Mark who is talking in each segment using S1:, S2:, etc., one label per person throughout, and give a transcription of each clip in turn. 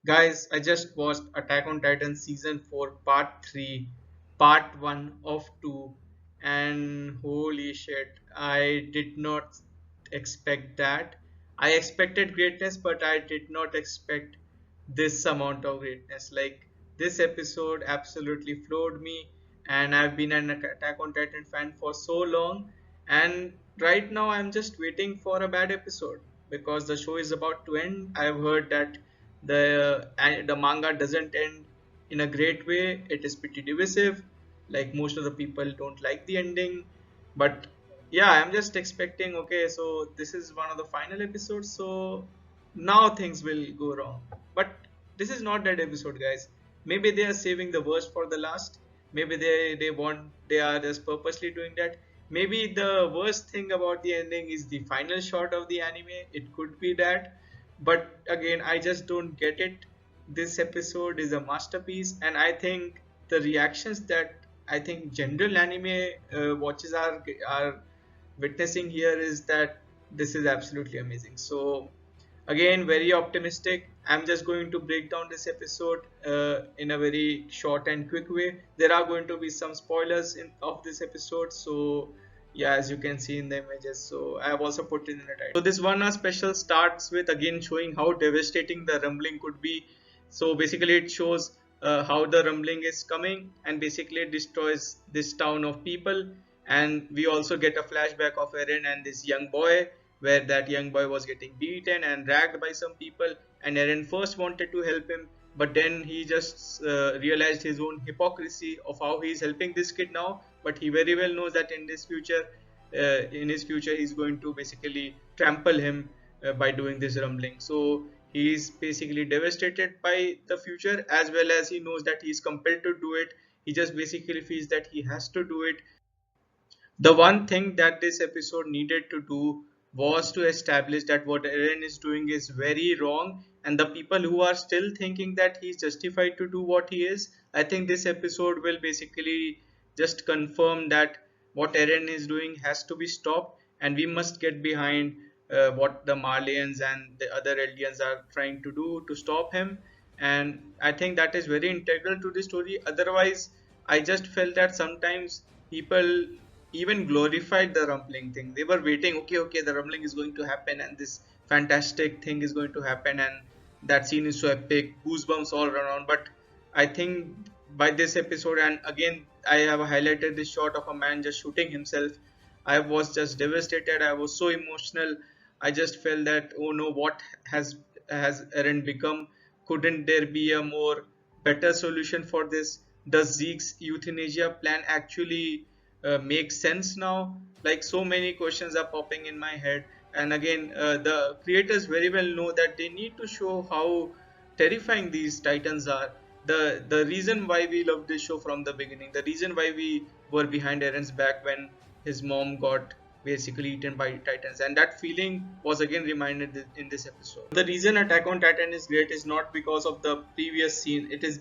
S1: Guys, I just watched Attack on Titan season 4 part 3, part 1 of 2, and holy shit, I did not expect that. I expected greatness, but I did not expect this amount of greatness. Like, this episode absolutely floored me, and I've been an Attack on Titan fan for so long, and right now I'm just waiting for a bad episode because the show is about to end. I've heard that the manga doesn't end in a great way. It is pretty divisive. Like, most of the people don't like the ending, but yeah, I'm just expecting. Okay, so this is one of the final episodes, so now things will go wrong. But this is not that episode, guys. Maybe they are saving the worst for the last. Maybe they are just purposely doing that. Maybe the worst thing about the ending is the final shot of the anime. It could be that, but again, I just don't get it. This episode is a masterpiece, and I think the reactions that I think general anime watches are witnessing here is that this is absolutely amazing. So again, very optimistic. I'm just going to break down this episode in a very short and quick way. There are going to be some spoilers of this episode, so yeah, as you can see in the images, so I have also put it in the title. So this one special starts with again showing how devastating the rumbling could be. So basically it shows how the rumbling is coming, and basically it destroys this town of people. And we also get a flashback of Eren and this young boy, where that young boy was getting beaten and dragged by some people, and Eren first wanted to help him, but then he just realized his own hypocrisy of how he's helping this kid now. But he very well knows that in his future he's going to basically trample him by doing this rumbling. So he's basically devastated by the future, as well as he knows that he's compelled to do it. He just basically feels that he has to do it. The one thing that this episode needed to do was to establish that what Eren is doing is very wrong, and the people who are still thinking that he's justified to do what he is, I think this episode will basically just confirm that what Eren is doing has to be stopped, and we must get behind what the Marleyans and the other Eldians are trying to do to stop him. And I think that is very integral to the story. Otherwise, I just felt that sometimes people even glorified the rumbling thing. They were waiting, okay, the rumbling is going to happen, and this fantastic thing is going to happen, and that scene is so epic, goosebumps all around. But I think by this episode, and again, I have highlighted this shot of a man just shooting himself. I was just devastated. I was so emotional. I just felt that, oh no, what has Eren become? Couldn't there be a more better solution for this? Does Zeke's euthanasia plan actually make sense now? Like, so many questions are popping in my head. And again, the creators very well know that they need to show how terrifying these titans are. The reason why we loved this show from the beginning, the reason why we were behind Eren's back when his mom got basically eaten by titans, and that feeling was again reminded in this episode. The reason Attack on Titan is great is not because of the previous scene, it is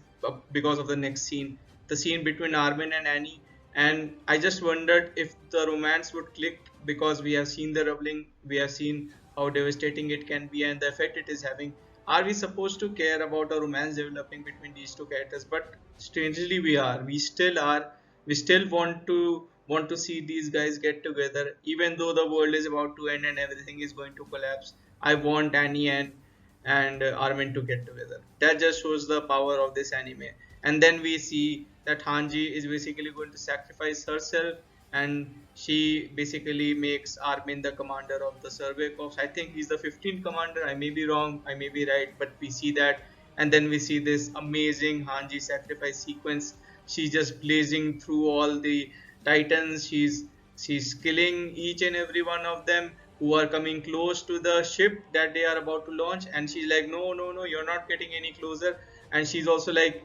S1: because of the next scene, the scene between Armin and Annie. And I just wondered if the romance would click, because we have seen the rumbling, we have seen how devastating it can be and the effect it is having. Are we supposed to care about a romance developing between these two characters? But strangely, we are. We still are. We still want to see these guys get together, even though the world is about to end and everything is going to collapse. I want Annie and Armin to get together. That just shows the power of this anime. And then we see that Hanji is basically going to sacrifice herself, and she basically makes Armin the commander of the survey corps. I think he's the 15th commander. I may be wrong, I may be right, but we see that. And then we see this amazing Hanji sacrifice sequence. She's just blazing through all the titans. She's killing each and every one of them who are coming close to the ship that they are about to launch, and she's like, no, you're not getting any closer. And she's also like,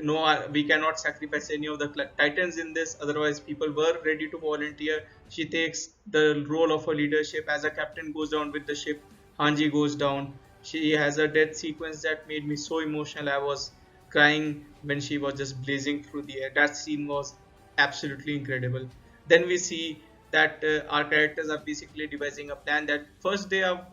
S1: no, we cannot sacrifice any of the titans in this, otherwise people were ready to volunteer. She takes the role of a leadership. As a captain goes down with the ship, Hanji goes down. She has a death sequence that made me so emotional. I was crying when she was just blazing through the air. That scene was absolutely incredible. Then we see that our characters are basically devising a plan that first they are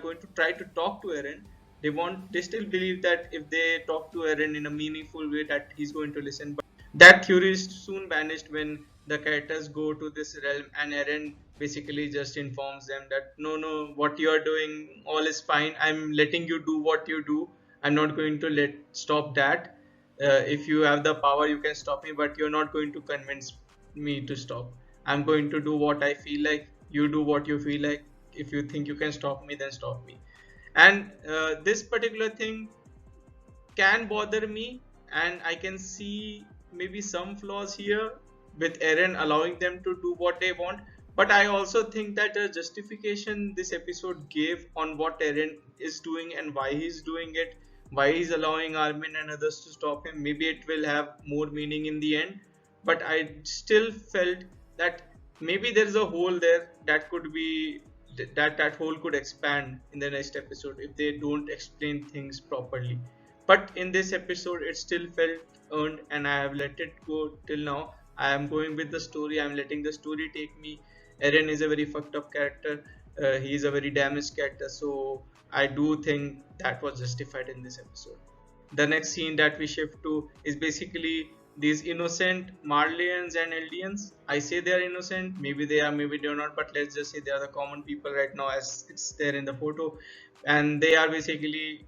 S1: going to try to talk to Eren, They still believe that if they talk to Eren in a meaningful way, that he's going to listen. But that theory is soon vanished when the characters go to this realm, and Eren basically just informs them that no, what you are doing, all is fine. I'm letting you do what you do. I'm not going to let stop that. If you have the power, you can stop me, but you're not going to convince me to stop. I'm going to do what I feel like. You do what you feel like. If you think you can stop me, then stop me. And this particular thing can bother me, and I can see maybe some flaws here with Eren allowing them to do what they want. But I also think that the justification this episode gave on what Eren is doing and why he's doing it, why he's allowing Armin and others to stop him, maybe it will have more meaning in the end. But I still felt that maybe there's a hole there that could be that hole could expand in the next episode if they don't explain things properly. But in this episode, it still felt earned, and I have let it go till now. I am going with the story. I am letting the story take me. Eren is a very fucked up character. He is a very damaged character. So I do think that was justified in this episode. The next scene that we shift to is basically these innocent Marlians and Eldians. I say they are innocent, maybe they are, maybe they are not, but let's just say they are the common people right now as it's there in the photo. And they are basically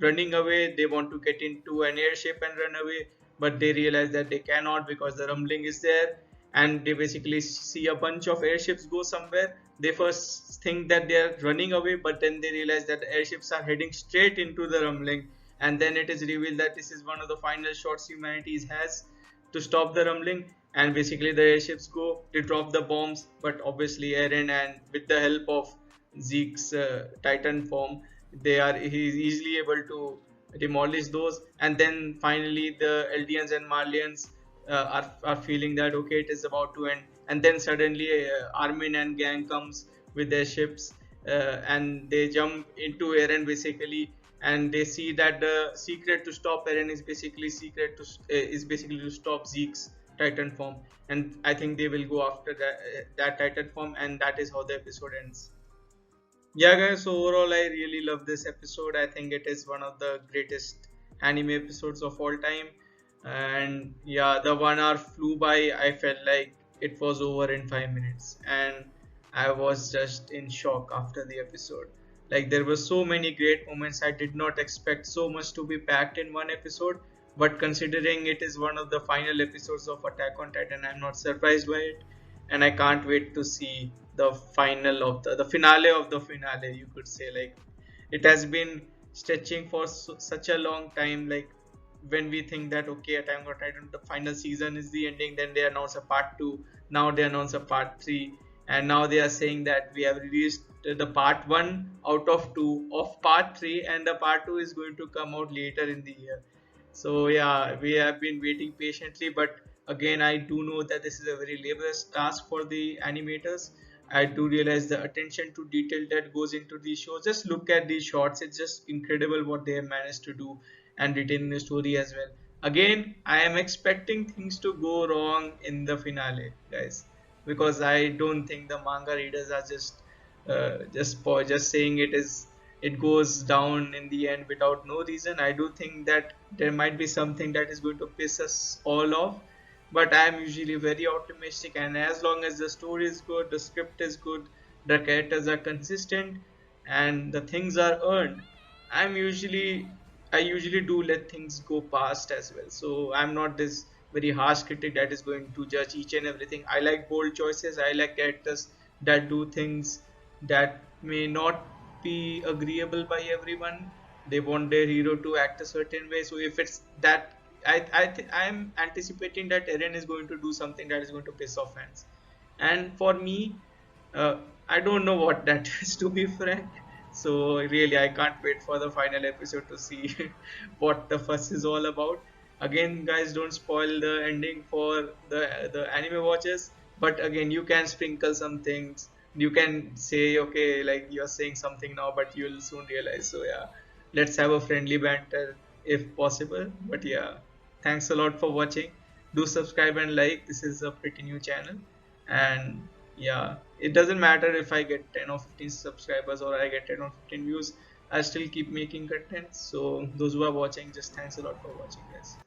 S1: running away. They want to get into an airship and run away, but they realize that they cannot because the rumbling is there. And they basically see a bunch of airships go somewhere. They first think that they are running away, but then they realize that the airships are heading straight into the rumbling, and then it is revealed that this is one of the final shots humanity has to stop the rumbling. And basically the airships go, they drop the bombs, but obviously Eren, and with the help of Zeke's Titan form, he's easily able to demolish those. And then finally the Eldians and Marlians are feeling that okay, it is about to end. And then suddenly Armin and gang comes with their ships, and they jump into Eren basically, and they see that the secret to stop Eren is basically to stop Zeke's Titan form. And I think they will go after that Titan form, and that is how the episode ends. Yeah, guys, so overall, I really love this episode. I think it is one of the greatest anime episodes of all time. And yeah, the 1 hour flew by. I felt like it was over in 5 minutes. And I was just in shock after the episode. Like, there were so many great moments. I did not expect so much to be packed in one episode. But considering it is one of the final episodes of Attack on Titan, I'm not surprised by it, and I can't wait to see the final of the finale of the finale. You could say, like, it has been stretching for such a long time. Like, when we think that okay, Attack on Titan the final season is the ending, then they announce a part two. Now they announce a part three, and now they are saying that we have released the part one out of two of part three, and the part two is going to come out later in the year. So yeah, we have been waiting patiently, but again, I do know that this is a very laborious task for the animators. I do realize the attention to detail that goes into these shows. Just look at these shots; it's just incredible what they have managed to do and retain the story as well. Again, I am expecting things to go wrong in the finale, guys, because I don't think the manga readers are just saying it goes down in the end without no reason. I do think that there might be something that is going to piss us all off, but I am usually very optimistic, and as long as the story is good, the script is good, the characters are consistent, and the things are earned, I'm usually I usually do let things go past as well. So I'm not this very harsh critic that is going to judge each and everything. I like bold choices. I like characters that do things that may not be agreeable by everyone. They want their hero to act a certain way. So if it's that, I'm anticipating that Eren is going to do something that is going to piss off fans. And for me, uh, I don't know what that is, to be frank. So really, I can't wait for the final episode to see what the fuss is all about. Again, guys, don't spoil the ending for the anime watchers. But again, you can sprinkle some things. You can say, okay, like you're saying something now, but you'll soon realize. So yeah, let's have a friendly banter if possible. But yeah, thanks a lot for watching. Do subscribe and like. This is a pretty new channel, and yeah, it doesn't matter if I get 10 or 15 subscribers or I get 10 or 15 views. I still keep making content. So those who are watching, just thanks a lot for watching, guys.